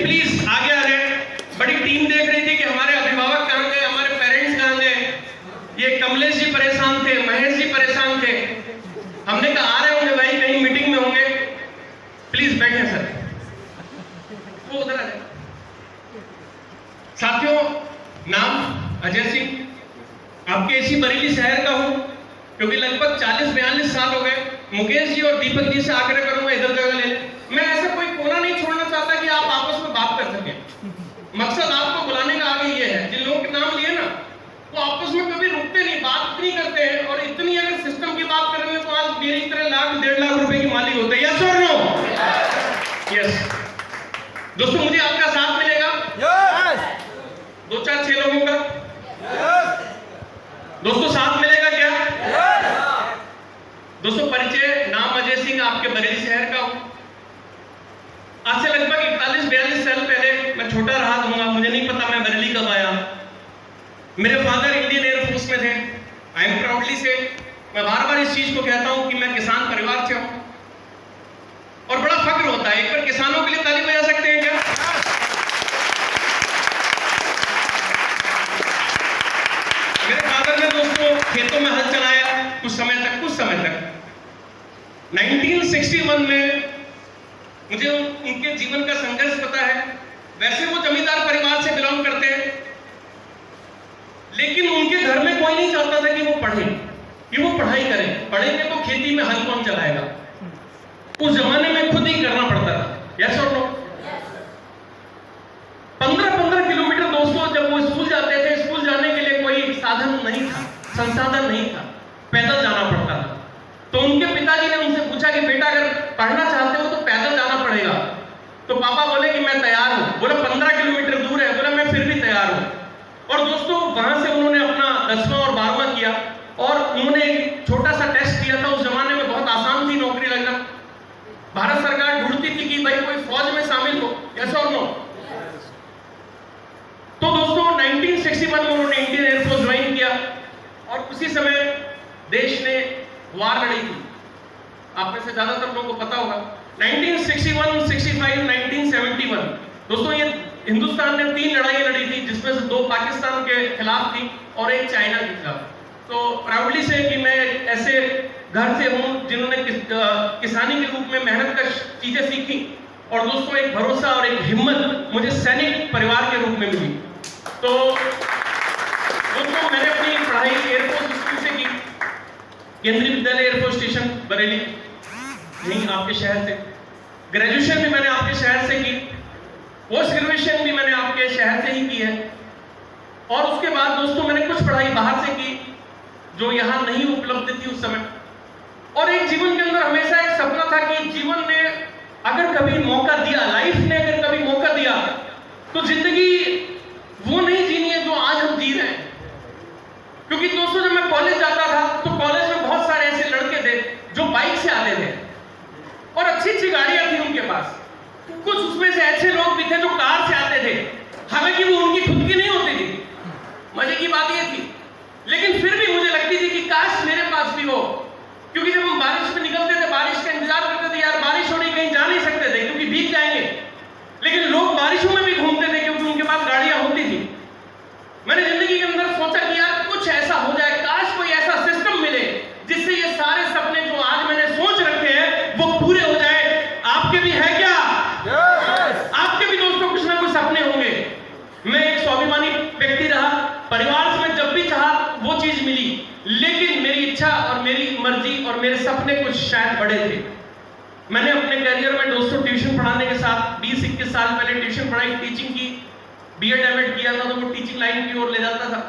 Please आगे आ रहे हैं। बड़ी टीम देख रही थी कि हमारे अभिभावक कहां गए, हमारे पेरेंट्स कहां गए। ये कमलेश जी परेशान थे, महेश जी परेशान थे। हमने कहा आ रहे होंगे भाई, कहीं मीटिंग में होंगे। प्लीज बैठे सर, वो उधर आ जाए। साथियों, नाम अजय सिंह, आपके इसी बरेली शहर का हूं, क्योंकि लगभग 40-42 साल हो गए। मुकेश जी और दीपक जी से आग्रह करूंगा इधर जगह ले लें। मैं ऐसा कोई कोना नहीं छोड़ना चाहता कि आप आपस में बात कर सकें। मकसद आपको बुलाने का आगे ये है, जिन लोगों के नाम लिए ना, वो आपस में कभी रुकते नहीं, बात इतनी करते हैं। और इतनी अगर सिस्टम की बात करेंगे तो आज मेरी तरह लाख-1.5 लाख रुपए की मालिक होते हैं। यस और नो? यस। दोस्तों, मुझे आपका साथ मिलेगा? यस। 2-4-6 लोगों का? यस। दोस्तों, साथ मिलेगा क्या? यस। दोस्तों, परिचय, नाम अजय सिंह, आपके बरेली शहर का हूं। आज से लगभग 41-42 साल पहले, मैं छोटा रहा दूंगा, मुझे नहीं पता मैं बरेली कब आया। मेरे फादर इंडियन एयरफोर्स में थे। आई एम प्राउडली से, मैं बार बार इस चीज को कहता हूं कि मैं किसान परिवार से हूं और बड़ा फक्र होता है। एक बार किसानों के लिए ताली बजा सकते हैं क्या? मेरे फादर ने दोस्तों खेतों में हल चलाया कुछ समय तक। 1961 में मुझे उनके जीवन का संघर्ष पता है। वैसे वो जमींदार परिवार से बिलोंग करते हैं, लेकिन उनके घर में कोई नहीं चाहता था कि वो पढ़े, कि वो पढ़ाई करें। पढ़ेंगे तो खेती में हल कौन चलाएगा? उस जमाने में खुद ही करना पड़ता था। यस और नो? 15-15 किलोमीटर दोस्तों, जब वो स्कूल जाते थे, स्कूल जाने के लिए कोई साधन नहीं था, संसाधन नहीं था, पैदल जाना पड़ता था। तो उनके पिताजी ने उनसे पूछा कि बेटा, अगर पढ़ना चाहते हो तो पैदल जाना पड़ेगा। तो पापा बोले कि मैं तैयार हूं। बोला 15 किलोमीटर दूर है। बोला मैं फिर भी तैयार हूं। और दोस्तों, वहां से उन्होंने अपना 10वां और 12वां किया और उन्होंने एक छोटा सा टेस्ट दिया था। उस जमाने में बहुत आसान थी नौकरी लगना। भारत सरकार ढूंढती थी कि भाई कोई फौज में शामिल हो। यस और नो? तो दोस्तों, 1961 में उन्होंने इंडियन एयरफोर्स ज्वाइन किया और उसी समय देश ने वार लड़ी थी। आप में से ज्यादातर लोगों को पता होगा 1961, 65, 1971। दोस्तों, ये हिंदुस्तान ने 3 लड़ाइयां लड़ी थी, जिसमें से 2 पाकिस्तान के खिलाफ थी और एक चाइना के खिलाफ। तो प्राउडली से कि मैं ऐसे घर से हूं जिन्होंने किसानी के रूप में मेहनत कर चीजें सीखी। और दोस्तों, एक भरोसा और एक हिम्मत मुझे सैनिक परिवार के रूप में मिली। तो दोस्तों, मैंने अपनी पढ़ाई एयरफोर्स स्कूल से की, केंद्रीय विद्यालय एयरफोर्स स्टेशन बरेली, यहीं आपके शहर से। ग्रेजुएशन भी मैंने आपके शहर से की, पोस्ट ग्रेजुएशन भी मैंने आपके शहर से ही की है। और उसके बाद दोस्तों, मैंने कुछ पढ़ाई बाहर से की जो यहां नहीं उपलब्ध थी उस समय। और एक जीवन के अंदर हमेशा एक सपना था कि जीवन ने अगर कभी मौका दिया, लाइफ ने अगर कभी मौका दिया, तो जिंदगी वो नहीं जीनी है जो आज हम जी रहे हैं। क्योंकि दोस्तों, जब मैं कॉलेज जाता था तो कॉलेज में बहुत सारे ऐसे लड़के थे जो बाइक से आते थे और अच्छी गाड़ियां थी उनके पास। कुछ उसमें से ऐसे लोग भी थे जो कार से आते थे, हालांकि वो उनकी खुद की नहीं होती थी। मजे की बात ये थी, लेकिन फिर भी मुझे लगती थी कि काश मेरे पास भी हो। क्योंकि जब हम बारिश में निकलते थे, बारिश का इंतजार करते थे, यार बारिश हो रही, कहीं जा नहीं सकते थे क्योंकि भीग जाएंगे। लेकिन लोग बारिशों में भी घूमते थे क्योंकि उनके पास गाड़ियां होती थी। मैंने जिंदगी के अंदर सोचा कि यार कुछ ऐसा हो जाए, काश कोई ऐसा सिस्टम मिले जिससे ये सारे सपने जो आज मैंने सोच रखे हैं वो पूरे हो जाए। आपके भी है क्या? yes. आपके भी दोस्तों कुछ ना कुछ सपने होंगे। मैं एक स्वाभिमानी व्यक्ति रहा, परिवार से मैं जब भी चाहा वो चीज मिली, लेकिन मेरी इच्छा और मेरी मर्जी और मेरे सपने कुछ शायद बड़े थे। मैंने अपने करियर में दोस्तों ट्यूशन पढ़ाने के साथ 20-21 साल पहले ट्यूशन पढ़ाई, टीचिंग की, बीएड एमएड किया था, तो वो टीचिंग लाइन की ओर ले जाता था।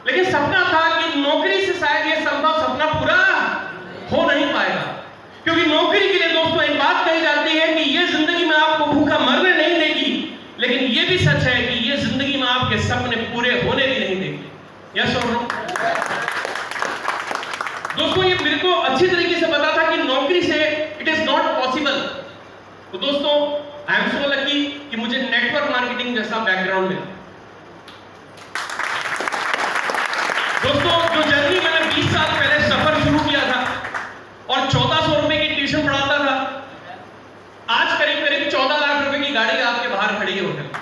लेकिन सपना था कि नौकरी से शायद ये संभव सपना पूरा हो नहीं पाएगा। क्योंकि नौकरी के लिए दोस्तों एक बात कही जाती है कि ये जिंदगी में आपको भूखा मरने नहीं देगी, लेकिन ये भी सच है कि ये जिंदगी में आपके सपने पूरे होने भी नहीं देगी। यस और नो? दोस्तों, ये मेरे को अच्छी तरीके से पता था कि नौकरी से इट इज नॉट पॉसिबल। तो दोस्तों, आई एम सो लकी कि मुझे नेटवर्क मार्केटिंग जैसा बैकग्राउंड मिला। दोस्तों, जो जर्नी मैंने 20 साल पहले सफर शुरू किया था और 1400 रुपए की ट्यूशन पढ़ाता था, आज करीब 14 लाख रुपए की गाड़ी आपके बाहर खड़ी है होटल।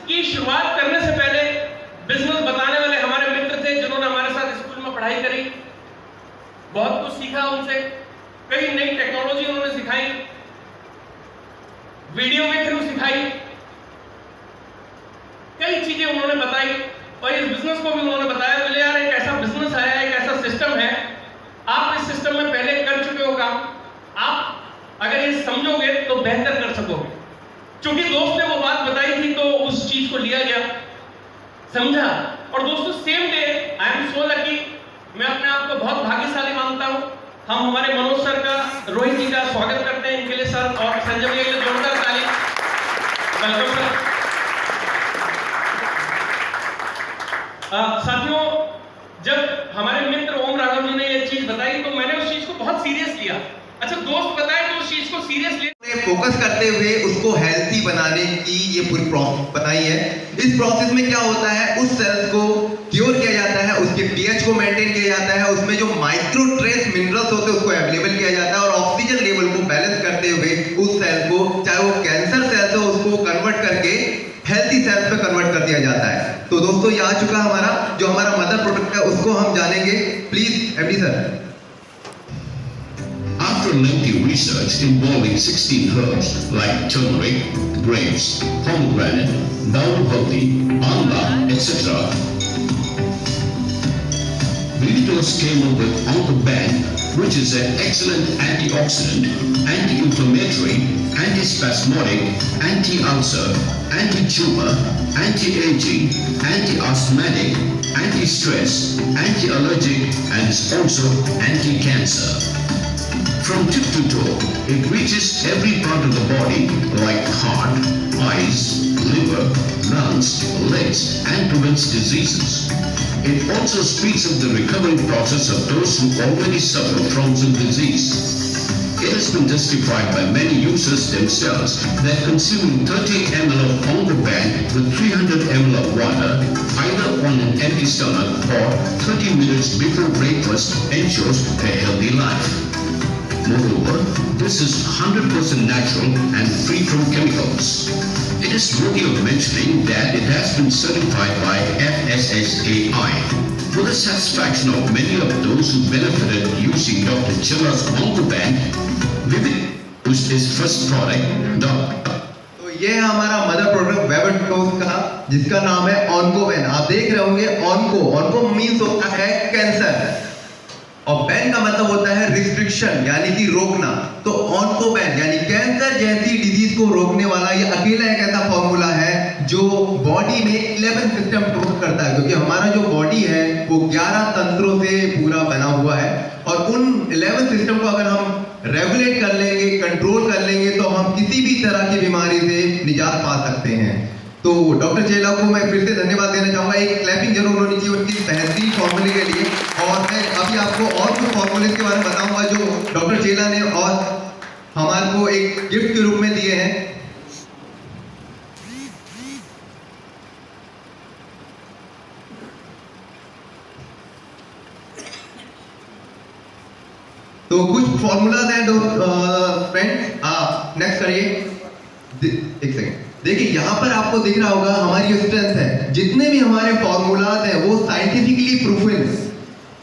की शुरुआत करने से पहले बिजनेस बताने वाले हमारे मित्र थे, जिन्होंने हमारे साथ स्कूल में पढ़ाई करी, बहुत कुछ सीखा उनसे, कई नई टेक्नोलॉजी उन्होंने सिखाई, वीडियो के थ्रू सिखाई, कई चीजें उन्होंने बताई, और इस बिजनेस को भी उन्होंने बताया, बोले यार एक ऐसा बिजनेस आया है, एक ऐसा सिस्टम है, आप इस सिस्टम में पहले कर चुके हो काम, आप अगर ये समझोगे तो बेहतर कर सकोगे। क्योंकि दोस्त ने वो बात बताई थी तो उस चीज को लिया गया, समझा, और दोस्तों same day I am so lucky, मैं अपने आप को बहुत भाग्यशाली मानता हूं। हम हमारे मनोज सर का, रोहित जी का स्वागत करते हैं, इनके लिए सर और संजय भैया के लिए जोरदार ताली। Welcome sir. साथियों, जब हमारे मित्र ओम राघव जी ने ये चीज बताई तो मैंने उस चीज को बहुत सीरियस लिया। अच्छा, दोस्त बताए तो उस चीज को सीरियस ले फोकस करते हुए उसको हेल्थी बनाने की ये पूरी प्रोसेस बनाई है। इस प्रोसेस में क्या होता है, उस सेल्स को क्योर किया जाता है, उसके पीएच को मेंटेन किया जाता है, उसमें जो माइक्रो ट्रेस मिनरल्स होते हैं उसको अवेलेबल किया जाता है, और ऑक्सीजन लेवल को बैलेंस करते हुए उस सेल को, चाहे वो कैंसर सेल्स हो, उसको कन्वर्ट करके हेल्थी सेल्स में कन्वर्ट कर दिया जाता है। तो दोस्तों ये आ चुका हमारा जो हमारा मदर प्रोडक्ट है, उसको हम जानेंगे। Please MD sir. After lengthy research involving 16 herbs like turmeric, grapes, pomegranate, dal haldi, amla, etc., Vivitors came up with Oncoban, which is an excellent antioxidant, anti-inflammatory, antispasmodic, anti-ulcer, anti-tumor, anti-aging, anti-asthmatic, anti-stress, anti-allergic, and is also anti-cancer. From tip to toe, it reaches every part of the body like heart, eyes, liver, lungs, legs, and prevents diseases. It also speeds up the recovery process of those who already suffer from some disease. It has been justified by many users themselves that consuming 30 ml of Oncoban with 300 ml of water, either on an empty stomach or 30 minutes before breakfast, ensures a healthy life. Moreover, this is 100% natural and free from chemicals. It is worthy of mentioning that it has been certified by FSSAI. For the satisfaction of many of those who benefited using Dr. Chella's Oncoban, Vivit used his first product, तो ये है हमारा mother product वेबटोस का, जिसका नाम है ऑनकोबैन। आप देख रहे होंगे ऑनको मीन्स होता है कैंसर, और बैन का मतलब होता है रिस्ट्रिक्शन, यानी कि रोकना। तो ऑनकोबैन यानी कैंसर जैसी डिजीज को रोकने वाला ये अकेला एक ऐसा फॉर्मूला है जो बॉडी में 11 सिस्टम प्रोवाइड करता है, क्योंकि हमारा जो बॉडी है वो 11 तंत्रों से पूरा बना हुआ है, और उन 11 सिस्टम को अगर हम रेगुलेट कर लेंगे, कंट्रोल कर लेंगे, तो हम किसी भी तरह की बीमारी से निजात पा सकते हैं। तो डॉक्टर चेला को मैं फिर से धन्यवाद देना चाहूँगा, एक क्लैपिंग जरूर होनी चाहिए उनकी बेहतरीन फॉर्मूले के लिए। और मैं अभी आपको और कुछ फॉर्मूले के बारे में बताऊंगा जो डॉक्टर चेला ने और हमारे को एक गिफ्ट के रूप में दिए हैं। तो कुछ फॉर्मूलाज हैं फ्रेंड्स, आप नेक्स्ट करिए, एक सेकंड। देखिए यहाँ पर आपको दिख रहा होगा हमारी जो स्ट्रेंथ है, जितने भी हमारे फॉर्मूलाज हैं वो साइंटिफिकली प्रूवन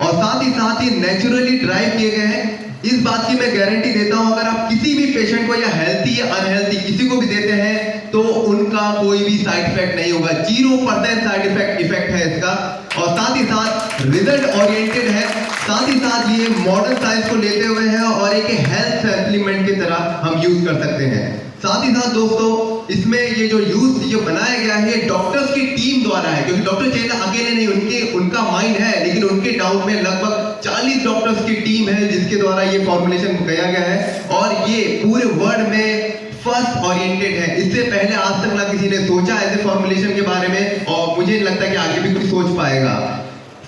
और साथ ही नेचुरली ड्राइव किए गए हैं। इस बात की मैं गारंटी देता हूं, अगर आप किसी भी पेशेंट को या हेल्थी या अनहेल्थी किसी को भी देते हैं तो उनका कोई भी साइड इफेक्ट नहीं होगा, 0% साइड इफेक्ट है इसका, और साथ ही साथ रिजल्ट ओरिएंटेड है, साथ ही साथ ये मॉडर्न साइंस को लेते हुए है और एक हेल्थ सप्लीमेंट की तरह हम यूज कर सकते हैं। साथ ही साथ दोस्तों इसमें ये जो बनाया गया है डॉक्टर्स की टीम द्वारा है, क्योंकि डॉक्टर चेला अकेले नहीं, उनका माइंड है, लेकिन उनके डाउट में लगभग 40 डॉक्टर्स की टीम है जिसके द्वारा ये फॉर्मुलेशन किया गया है, और ये पूरे वर्ल्ड में फर्स्ट ओरिएंटेड है। इससे पहले आज तक ना किसी ने सोचा ऐसे फॉर्मुलेशन के बारे में, और मुझे लगता है कि आगे भी कोई सोच पाएगा।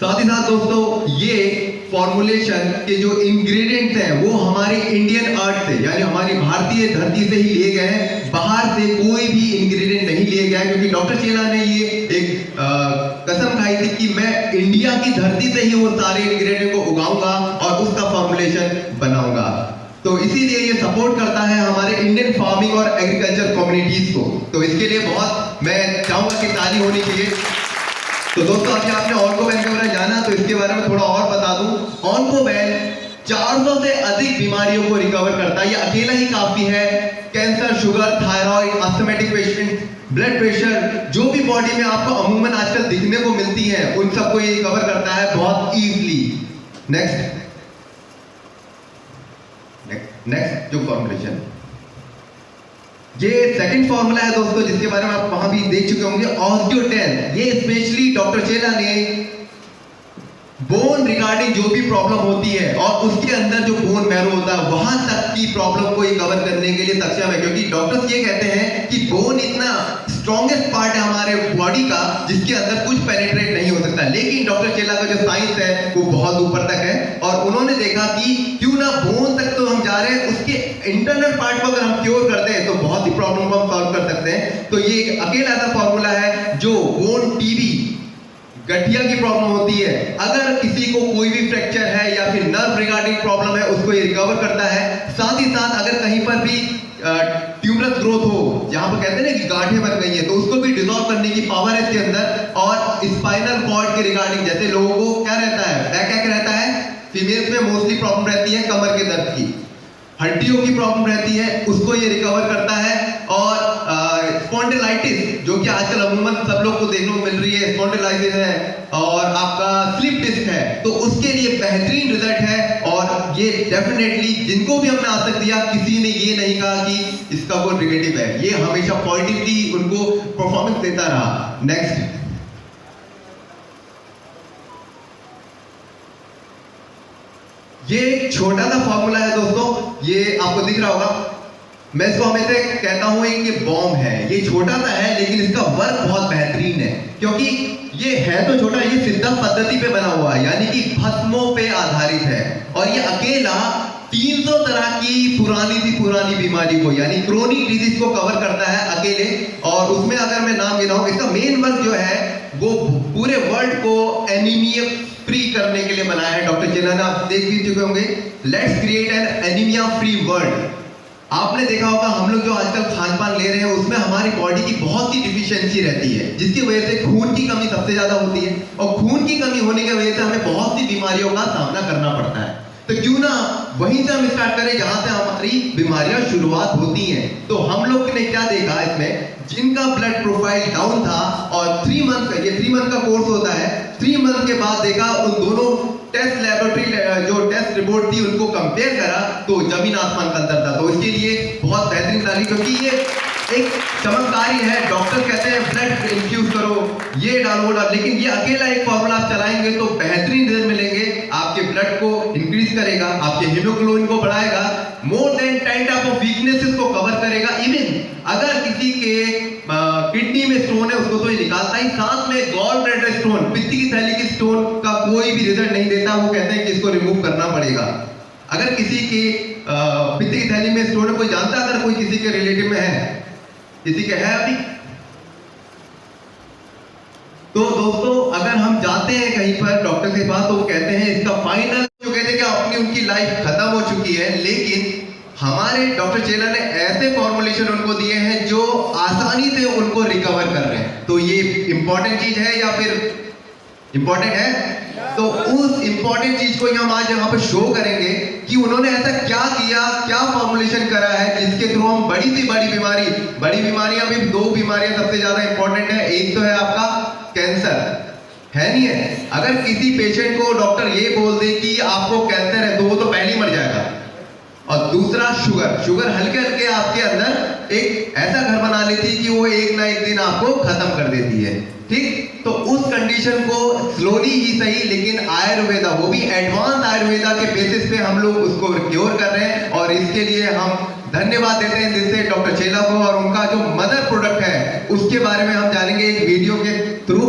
साथ ही साथ दोस्तों ये फॉर्मुलेशन के जो इंग्रेडिएंट्स हैं वो हमारी इंडियन अर्थ से, यानी हमारी भारतीय धरती से ही लिए गए हैं, बाहर से कोई भी इंग्रेडिएंट नहीं लिए गया, क्योंकि डॉक्टर चेला ने ये एक कसम खाई थी कि मैं इंडिया की धरती से ही वो सारे इंग्रेडिएंट को उगाऊंगा और उसका फॉर्मुलेशन बनाऊंगा। तो इसीलिए ये सपोर्ट करता है हमारे इंडियन फार्मिंग और एग्रीकल्चर कम्युनिटीज को। तो इसके लिए बहुत मैं चाहूंगा कि ताली होनी चाहिए। तो दोस्तों अभी आपने ऑन्कोबेल के बारे में जाना, तो इसके बारे में थोड़ा और बता दूं। ऑन्कोबेल 400 से अधिक बीमारियों को रिकवर करता है, ये अकेला ही काफी है। Cancer, sugar, thyroid, asthmatic patient, blood pressure, जो भी बॉडी में आपको अमूमन आजकल दिखने को मिलती है, उन सबको ये रिकवर करता है बहुत इजीली। नेक्स्ट जो फॉर्मुलेशन, ये सेकंड फॉर्मूला है दोस्तों, जिसके बारे में आप वहां भी देख चुके होंगे, ऑस्टियो10। ये स्पेशली डॉक्टर चेला ने बोन रिगार्डिंग जो भी प्रॉब्लम होती है और उसके अंदर जो बोन मैरो होता है वहां तक की प्रॉब्लम को ये कवर करने के लिए सक्षम है, क्योंकि डॉक्टर्स ये कहते हैं कि बोन इतना स्ट्रॉन्गेस्ट पार्ट है हमारे बॉडी का जिसके अंदर कुछ पेनिट्रेट नहीं हो सकता। लेकिन डॉक्टर चेला का जो साइंस है वो बहुत ऊपर तक है, और उन्होंने देखा कि क्यों ना बोन तक तो हम जा रहे हैं, उसके इंटरनल पार्ट को अगर हम क्योर करते हैं तो बहुत ही प्रॉब्लम को हम सॉल्व कर सकते हैं। तो ये एक अकेला ऐसा फॉर्मूला है जो बोन टीबी, गठिया की प्रॉब्लम होती है, अगर किसी को कोई भी फ्रैक्चर है या फिर नर्व रिगार्डिंग प्रॉब्लम है, उसको ये रिकवर करता है। साथ ही साथ अगर कहीं पर भी ट्यूमरस ग्रोथ हो, जहां पर कहते हैं ना कि गांठें बन गई है, तो उसको भी डिसॉल्व करने की पावर है इसके अंदर। और स्पाइनल कॉर्ड के रिगार्डिंग, जैसे लोगों को क्या रहता है, बैक रहता है, फीमेल्स में मोस्टली प्रॉब्लम रहती है कमर के दर्द की, हड्डियों की प्रॉब्लम रहती है, उसको ये रिकवर करता है। और स्पॉन्डिलाइटिस, जो कि आजकल अमूमन सब लोग को देखने को मिल रही है, स्पॉन्डिलाइटिस है और आपका स्लिप डिस्क है, तो उसके लिए बेहतरीन रिजल्ट है। और ये डेफिनेटली जिनको भी हमने आज तक दिया, किसी ने ये नहीं कहा कि इसका कोई नेगेटिव है, ये हमेशा पॉजिटिवली उनको परफॉर्मेंस देता रहा। नेक्स्ट, ये एक छोटा सा फॉर्मूला है दोस्तों, ये आपको दिख रहा होगा। मैं इसको हमेशा कहता हूं कि बॉम्ब है। ये छोटा सा है लेकिन इसका वर्क बहुत बेहतरीन है, क्योंकि ये है तो छोटा, ये सिद्धा पद्धति पे बना हुआ है, यानी कि भस्मों पे आधारित है। और ये अकेला 300 तरह की पुरानी बीमारी को, यानी क्रोनिक डिजीज को कवर करता है अकेले। और उसमें अगर मैं नाम गिनाऊं, इसका मेन वर्क जो है वो पूरे वर्ल्ड को एनीमिया फ्री करने के लिए बनाया है डॉक्टर चेला ने। आप देख भी चुके होंगे, let's create an anaemia free world. आपने देखा होगा हम लोग जो आजकल खान पान ले रहे हैं उसमें हमारी बॉडी की बहुत ही डिफिशियंसी रहती है, जिसकी वजह से खून की कमी सबसे ज्यादा होती है। और खून की कमी होने की वजह से हमें बहुत सी बीमारियों का सामना करना पड़ता है। तो क्यों ना वहीं से हम स्टार्ट करें जहां से हमारी बीमारियां शुरुआत होती हैं। तो हम लोग ने क्या देखा इसमें, जिनका ब्लड प्रोफाइल डाउन था और 3 मंथ का, ये 3 मंथ का कोर्स होता है, 3 मंथ के बाद देखा उन दोनों टेस्ट लैबोरेटरी जो टेस्ट रिपोर्ट थी उनको कंपेयर करा, तो जमीन आसमान का अंतर था। तो इसके लिए बहुत बेहतरीन तारीफ, क्योंकि ये एक चमत्कारी है। डॉक्टर कहते हैं ब्लड इन्फ्यूज करो, ये डालो वो डालो, लेकिन ये अकेला एक फॉर्मूला आप चलाएंगे तो बेहतरीन रिजल्ट मिलेंगे। आपके ब्लड को इंक्रीज करेगा, आपके हीमोग्लोबिन को बढ़ाएगा, more than 10 type of weaknesses को कवर करेगा। इवन अगर किसी के किडनी में स्टोन है उसको तो ये निकालता ही, साथ में गॉल ब्लैडर स्टोन, पित्ती की थैली की स्टोन का कोई भी रिजल्ट नहीं देता। वो कहते हैं कि इसको रिमूव करना पड़ेगा। अगर किसी की पित्ती की थैली में स्टोन है, कोई जानता है अगर कोई किसी के रिलेटिव में है, किसी के है अभी? तो दोस्तों अगर हम जाते हैं कहीं पर डॉक्टर के पास तो वो कहते हैं इसका फाइनल, जो कहते हैं कि अपनी उनकी लाइफ खत्म हो चुकी है, लेकिन हमारे डॉक्टर चेला ने ऐसे फॉर्मुलेशन उनको दिए हैं जो आसानी से उनको रिकवर कर रहे हैं। तो ये इंपॉर्टेंट चीज है या फिर इंपॉर्टेंट है? तो उस इंपॉर्टेंट चीज को हम आज यहाँ पे शो करेंगे कि उन्होंने ऐसा क्या किया, क्या फॉर्मुलेशन करा है जिसके थ्रू हम बड़ी बीमारियां भी, 2 बीमारियां सबसे ज्यादा इंपॉर्टेंट है। एक तो है आपका कैंसर, है नहीं है? अगर किसी पेशेंट को डॉक्टर ये बोल दे कि आपको कैंसर है तो वो तो पहले ही मर जाएगा। और दूसरा शुगर हल्के हल्के आपके अंदर एक ऐसा घर बना लेती है कि वो एक ना एक दिन आपको खत्म कर देती है। ठीक, तो उस कंडीशन को स्लोली ही सही, लेकिन आयुर्वेदा, वो भी एडवांस आयुर्वेदा के बेसिस पे हम लोग उसको क्योर कर रहे हैं। और इसके लिए हम धन्यवाद देते हैं दिल से डॉक्टर चेला को, और उनका जो मदर प्रोडक्ट है उसके बारे में हम जानेंगे एक वीडियो के थ्रू।